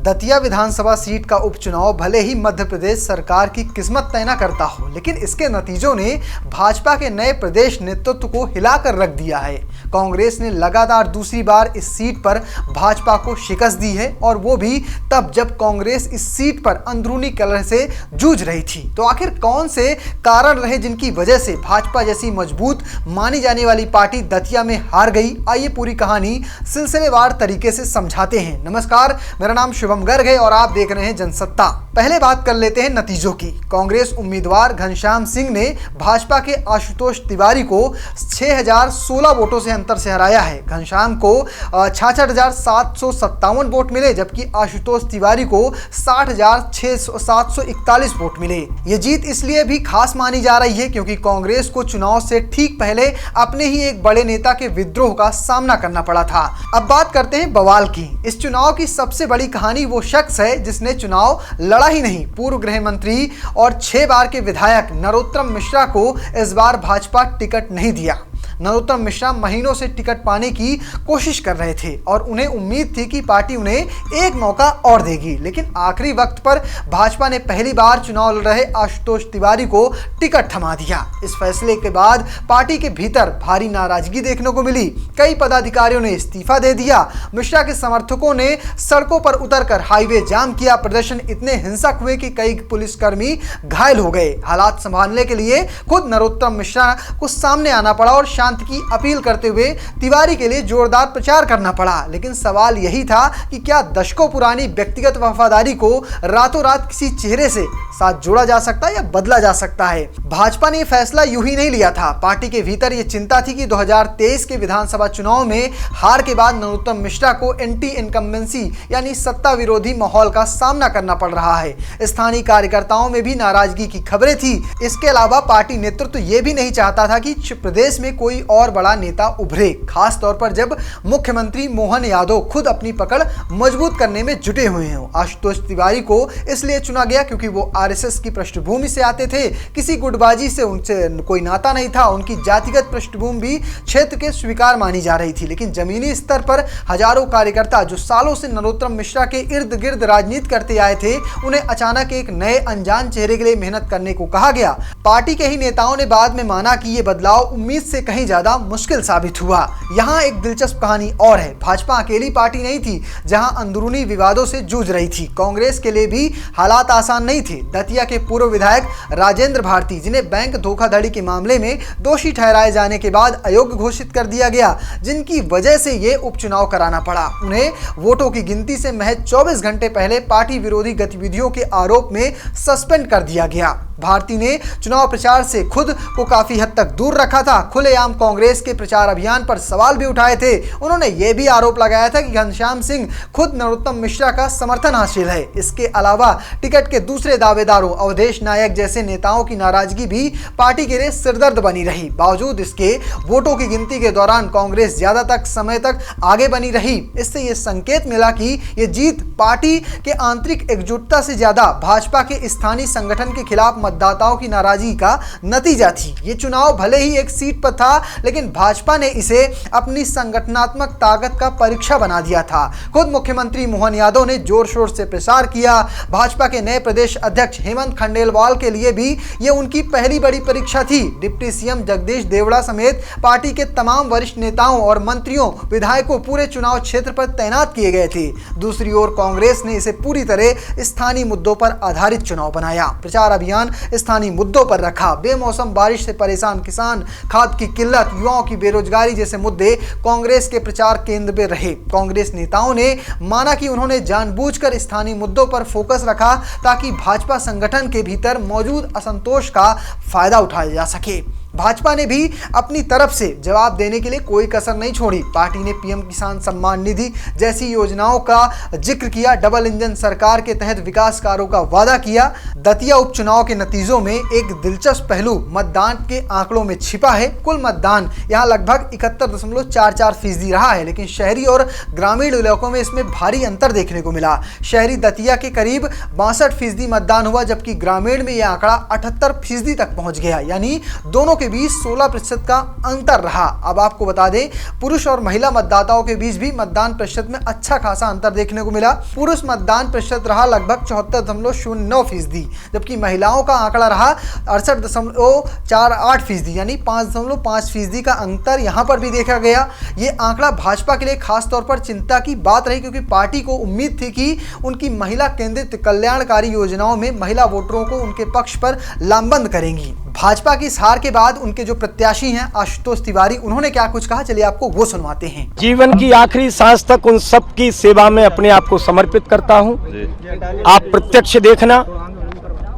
दतिया विधानसभा seat का उपचुनाव भले ही मध्य प्रदेश सरकार की किस्मत तय न करता हो, लेकिन इसके नतीजों ने भाजपा के नए प्रदेश नेतृत्व को हिलाकर रख दिया है। कांग्रेस ने लगातार दूसरी बार इस सीट पर भाजपा को शिकस्त दी है, और वो भी तब जब कांग्रेस इस सीट पर अंदरूनी कलह से जूझ रही थी। तो आखिर कौन से कारण रहे जिनकी वजह से भाजपा जैसी मजबूत मानी जाने वाली पार्टी दतिया में हार गई? आइए पूरी कहानी सिलसिलेवार तरीके से समझाते हैं। नमस्कार, मेरा नाम शुभम गर्ग है और आप देख रहे हैं जनसत्ता। पहले बात कर लेते हैं नतीजों की। कांग्रेस उम्मीदवार घनश्याम सिंह ने भाजपा के आशुतोष तिवारी को 6016 वोटों से अंतर से हराया है। घनश्याम को 66,757 वोट मिले, जबकि आशुतोष तिवारी को 60,741 वोट मिले। ये जीत इसलिए भी खास मानी जा रही है क्योंकि कांग्रेस को चुनाव से ठीक पहले अपने ही एक बड़े नेता के विद्रोह का सामना करना पड़ा था। अब बात करते हैं बवाल की। इस चुनाव की सबसे बड़ी कहानी वो शख्स है जिसने चुनाव लड़ा ही नहीं। पूर्व गृह मंत्री और 6 बार के विधायक नरोत्तम मिश्रा को इस बार भाजपा टिकट नहीं दिया। नरोत्तम मिश्रा महीनों से टिकट पाने की कोशिश कर रहे थे और उन्हें उम्मीद थी कि पार्टी उन्हें एक मौका और देगी, लेकिन आखिरी वक्त पर भाजपा ने पहली बार चुनाव लड़ रहे आशुतोष तिवारी को टिकट थमा दिया। इस फैसले के बाद पार्टी के भीतर भारी नाराजगी देखने को मिली। कई पदाधिकारियों ने इस्तीफा दे दिया। मिश्रा के समर्थकों ने सड़कों पर उतरकर हाईवे जाम किया। प्रदर्शन इतने हिंसक हुए कि कई पुलिसकर्मी घायल हो गए। हालात संभालने के लिए खुद नरोत्तम मिश्रा को सामने आना पड़ा और शांति की अपील करते हुए तिवारी के लिए जोरदार प्रचार करना पड़ा। लेकिन सवाल यही था कि क्या दशकों पुरानी व्यक्तिगत वफादारी को रातों रात किसी चेहरे से साथ जोड़ा जा सकता है या बदला जा सकता है? भाजपा ने यह फैसला यूं ही नहीं लिया था। पार्टी के भीतर यह चिंता थी कि 2023 के विधानसभा चुनाव में हार के बाद नरोत्तम मिश्रा को एंटी इनकम्बेंसी यानी सत्ता विरोधी माहौल का सामना करना पड़ रहा है। स्थानीय कार्यकर्ताओं में भी नाराजगी की खबरें थी। इसके अलावा पार्टी नेतृत्व यह भी नहीं चाहता था कि प्रदेश में कोई और बड़ा नेता उभरे, खास तौर पर जब मुख्यमंत्री मोहन यादव खुद अपनी पकड़ मजबूत करने में जुटे हुए हैं। आशुतोष तिवारी को इसलिए चुना गया क्योंकि वो आरएसएस की पृष्ठभूमि से आते थे। किसी गुटबाजी से उनसे कोई नाता नहीं था। उनकी जातिगत पृष्ठभूमि भी क्षेत्र के स्वीकार मानी जा रही थी। लेकिन जमीनी स्तर पर हजारों कार्यकर्ता जो सालों से नरोत्तम मिश्रा के इर्द गिर्द राजनीति करते आए थे, उन्हें अचानक एक नए अनजान चेहरे के लिए मेहनत करने को कहा गया। पार्टी के ही नेताओं ने बाद में माना कि ये बदलाव उम्मीद से कहीं ज्यादा मुश्किल साबित हुआ। यहाँ एक दिलचस्प कहानी और है। भाजपा अकेली पार्टी नहीं थी जहां अंदरूनी विवादों से जूझ रही थी। कांग्रेस के लिए भी हालात आसान नहीं थे। दतिया के पूर्व विधायक राजेंद्र भारती, जिन्हें बैंक धोखाधड़ी के मामले में दोषी ठहराए जाने के बाद अयोग्य घोषित कर दिया गया, जिनकी वजह से ये उपचुनाव कराना पड़ा, उन्हें वोटों की गिनती से महज 24 घंटे पहले पार्टी विरोधी गतिविधियों के आरोप में सस्पेंड कर दिया गया। भारती ने चुनाव प्रचार से खुद को काफी हद तक दूर रखा था। खुलेआम कांग्रेस के प्रचार अभियान पर सवाल भी उठाए थे। उन्होंने यह भी आरोप लगाया था कि घनश्याम सिंह खुद नरोत्तम मिश्रा का समर्थन हासिल है। इसके अलावा टिकट के दूसरे दावेदारों अवधेश नायक जैसे नेताओं की नाराजगी भी पार्टी के लिए सिरदर्द बनी रही। बावजूद इसके वोटों की गिनती के दौरान कांग्रेस ज्यादा तक समय तक आगे बनी रही। इससे यह संकेत मिला कि यह जीत पार्टी के आंतरिक एकजुटता से ज्यादा भाजपा के स्थानीय संगठन के खिलाफ मतदाताओं की नाराजगी का नतीजा थी। ये चुनाव भले ही एक सीट पर था, लेकिन भाजपा ने इसे अपनी संगठनात्मक ताकत का परीक्षा बना दिया था। खुद मुख्यमंत्री मोहन यादव ने जोर शोर से प्रचार किया। भाजपा के नए प्रदेश अध्यक्ष हेमंत खंडेलवाल के लिए भी ये उनकी पहली बड़ी परीक्षा थी। डिप्टी सीएम जगदीश देवड़ा समेत पार्टी के तमाम वरिष्ठ नेताओं और मंत्रियों, विधायकों पूरे चुनाव क्षेत्र पर तैनात किए गए थे। दूसरी ओर कांग्रेस ने इसे पूरी तरह स्थानीय मुद्दों पर आधारित चुनाव बनाया। प्रचार अभियान स्थानीय मुद्दों पर रखा। बेमौसम बारिश से परेशान किसान, खाद की किल्लत, युवाओं की बेरोजगारी जैसे मुद्दे कांग्रेस के प्रचार केंद्र में रहे। कांग्रेस नेताओं ने माना कि उन्होंने जानबूझकर स्थानीय मुद्दों पर फोकस रखा ताकि भाजपा संगठन के भीतर मौजूद असंतोष का फायदा उठाया जा सके। भाजपा ने भी अपनी तरफ से जवाब देने के लिए कोई कसर नहीं छोड़ी। पार्टी ने पीएम किसान सम्मान निधि जैसी योजनाओं का जिक्र किया। डबल इंजन सरकार के तहत विकास कार्यों का वादा किया। दतिया उपचुनाव के नतीजों में एक दिलचस्प पहलू मतदान के आंकड़ों में छिपा है। कुल मतदान यहाँ लगभग 71.44% रहा है, लेकिन शहरी और ग्रामीण इलाकों में इसमें भारी अंतर देखने को मिला। शहरी दतिया के करीब 62% मतदान हुआ, जबकि ग्रामीण में यह आंकड़ा 78% तक पहुंच गया। यानी दोनों के बीच 16% का अंतर रहा। अब आपको बता दें, पुरुष और महिला मतदाताओं के बीच भी मतदान प्रतिशत में अच्छा खासा अंतर देखने को मिला। पुरुष मतदान प्रतिशत रहा लगभग 74.09%, जबकि महिलाओं का आंकड़ा रहा 68.48%, यानी 5.5% का अंतर यहां पर भी देखा गया। ये आंकड़ा भाजपा के लिए खास तौर पर चिंता की बात रही, क्योंकि पार्टी को उम्मीद थी कि उनकी महिला केंद्रित कल्याणकारी योजनाओं में महिला वोटरों को उनके पक्ष पर लामबंद करेंगी। भाजपा की इस हार के बाद उनके जो प्रत्याशी हैं आशुतोष तिवारी, उन्होंने क्या कुछ कहा, चलिए आपको वो सुनवाते हैं। जीवन की आखिरी सांस तक उन सब की सेवा में अपने आप को समर्पित करता हूं। आप प्रत्यक्ष देखना,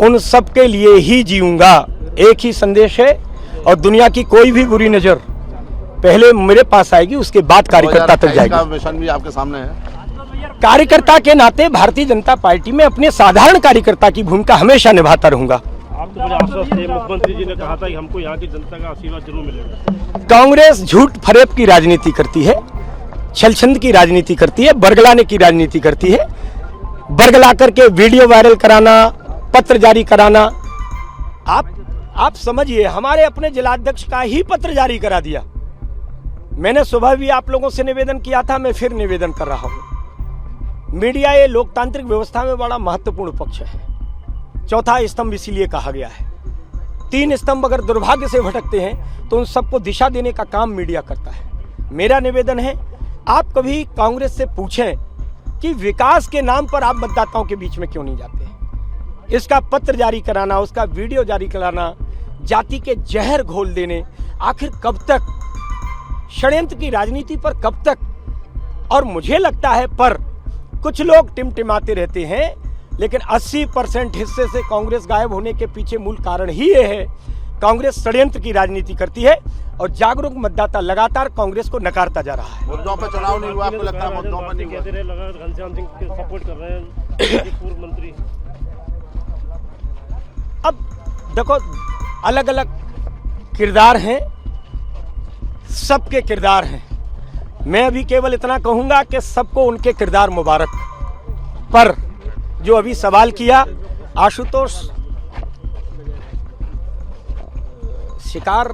उन सब के लिए ही जीऊंगा। एक ही संदेश है, और दुनिया की कोई भी बुरी नजर पहले मेरे पास आएगी, उसके बाद कार्यकर्ता तक जाएगी। मिशन भी आपके सामने है। कार्यकर्ता के नाते भारतीय जनता पार्टी में अपने साधारण कार्यकर्ता की भूमिका हमेशा निभाता रहूंगा। आप तो मुझे आश्वस्त थे, मुख्यमंत्री जी ने कहा था कि हमको यहाँ की जनता का आशीर्वाद जरूर मिलेगा। कांग्रेस झूठ फरेब की राजनीति करती है, छलछंद की राजनीति करती है, बरगलाने की राजनीति करती है। बरगला करके वीडियो वायरल कराना, पत्र जारी कराना, आप समझिए, हमारे अपने जिलाध्यक्ष का ही पत्र जारी करा दिया। मैंने सुबह भी आप लोगों से निवेदन किया था, मैं फिर निवेदन कर रहा हूं। मीडिया ये लोकतांत्रिक व्यवस्था में बड़ा महत्वपूर्ण पक्ष है। चौथा स्तंभ इसीलिए कहा गया है। 3 स्तंभ अगर दुर्भाग्य से भटकते हैं तो उन सबको दिशा देने का काम मीडिया करता है। मेरा निवेदन है, आप कभी कांग्रेस से पूछें कि विकास के नाम पर आप मतदाताओं के बीच में क्यों नहीं जाते। इसका पत्र जारी कराना, उसका वीडियो जारी कराना, जाति के जहर घोल देने, आखिर कब तक षड्यंत्र की राजनीति पर, कब तक। और मुझे लगता है पर कुछ लोग टिमटिमाते रहते हैं, लेकिन 80% हिस्से से कांग्रेस गायब होने के पीछे मूल कारण ही ये है, कांग्रेस षड्यंत्र की राजनीति करती है और जागरूक मतदाता लगातार कांग्रेस को नकारता जा रहा है। मुद्दों पर चुनाव नहीं हुआ, आपको लगता है मुद्दों पर नहीं हुआ? घनश्याम सिंह के सपोर्ट कर रहे हैं पूर्व मंत्री। अब देखो, अलग अलग किरदार हैं, सबके किरदार हैं। मैं अभी केवल इतना कहूंगा कि सबको उनके किरदार मुबारक। पर जो अभी सवाल किया, आशुतोष शिकार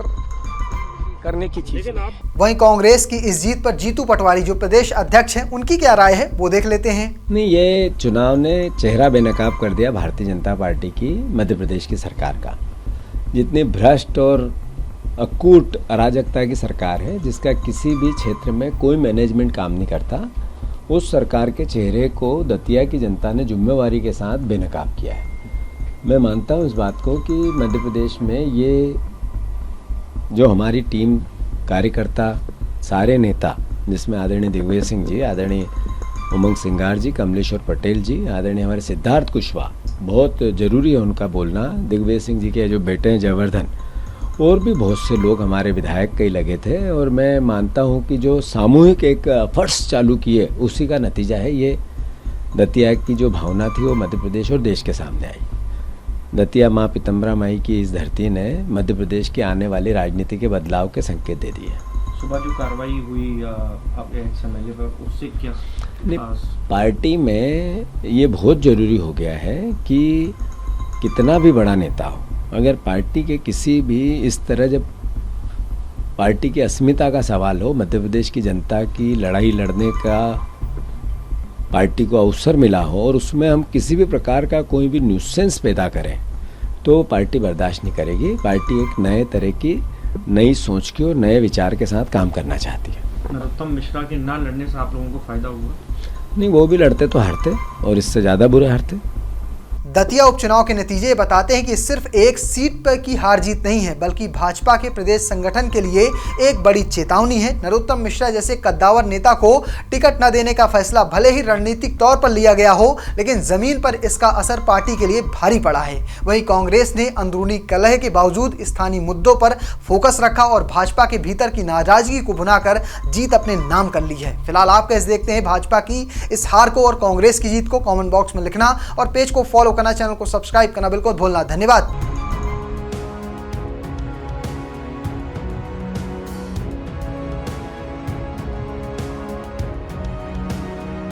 करने की चीज है। वहीं कांग्रेस की इस जीत पर जीतू पटवारी जो प्रदेश अध्यक्ष हैं, उनकी क्या राय है वो देख लेते हैं। नहीं, ये चुनाव ने चेहरा बेनकाब कर दिया भारतीय जनता पार्टी की, मध्य प्रदेश की सरकार का। जितनी भ्रष्ट और अकूट अराजकता की सरकार है, जिसका किसी भी क्षेत्र में कोई मैनेजमेंट काम नहीं करता, उस सरकार के चेहरे को दतिया की जनता ने जिम्मेवारी के साथ बेनकाब किया है। मैं मानता हूँ इस बात को कि मध्य प्रदेश में ये जो हमारी टीम, कार्यकर्ता, सारे नेता, जिसमें आदरणीय दिग्विजय सिंह जी, आदरणीय उमंग सिंगार जी, कमलेश्वर पटेल जी, आदरणीय हमारे सिद्धार्थ कुशवाहा, बहुत ज़रूरी है उनका बोलना, दिग्विजय सिंह जी के जो बेटे हैं जयवर्धन, और भी बहुत से लोग हमारे विधायक कई लगे थे। और मैं मानता हूं कि जो सामूहिक एक एफर्ट्स चालू किए, उसी का नतीजा है ये। दतिया की जो भावना थी वो मध्य प्रदेश और देश के सामने आई। दतिया माँ पितम्बरा माई की इस धरती ने मध्य प्रदेश की आने वाली राजनीति के बदलाव के संकेत दे दिए। सुबह जो कार्रवाई हुई आपके एक्स-एमएलए पर, उससे क्या पार्टी में ये बहुत ज़रूरी हो गया है कि कितना भी बड़ा नेता हो, अगर पार्टी के किसी भी इस तरह, जब पार्टी की अस्मिता का सवाल हो, मध्य प्रदेश की जनता की लड़ाई लड़ने का पार्टी को अवसर मिला हो और उसमें हम किसी भी प्रकार का कोई भी न्यूसेंस पैदा करें, तो पार्टी बर्दाश्त नहीं करेगी। पार्टी एक नए तरह की, नई सोच की और नए विचार के साथ काम करना चाहती है। नरोत्तम मिश्रा के ना लड़ने से आप लोगों को फायदा हुआ? नहीं, वो भी लड़ते तो हारते, और इससे ज़्यादा बुरे हारते। दतिया उपचुनाव के नतीजे बताते हैं कि सिर्फ एक सीट पर की हार जीत नहीं है, बल्कि भाजपा के प्रदेश संगठन के लिए एक बड़ी चेतावनी है। नरोत्तम मिश्रा जैसे कद्दावर नेता को टिकट न देने का फैसला भले ही रणनीतिक तौर पर लिया गया हो, लेकिन जमीन पर इसका असर पार्टी के लिए भारी पड़ा है। वहीं कांग्रेस ने अंदरूनी कलह के बावजूद स्थानीय मुद्दों पर फोकस रखा और भाजपा के भीतर की नाराजगी को भुनाकर जीत अपने नाम कर ली है। फिलहाल आप कैसे देखते हैं भाजपा की इस हार को और कांग्रेस की जीत को? कमेंट बॉक्स में लिखना और पेज को फॉलो करना, चैनल को सब्सक्राइब करना बिल्कुल भूलना। धन्यवाद।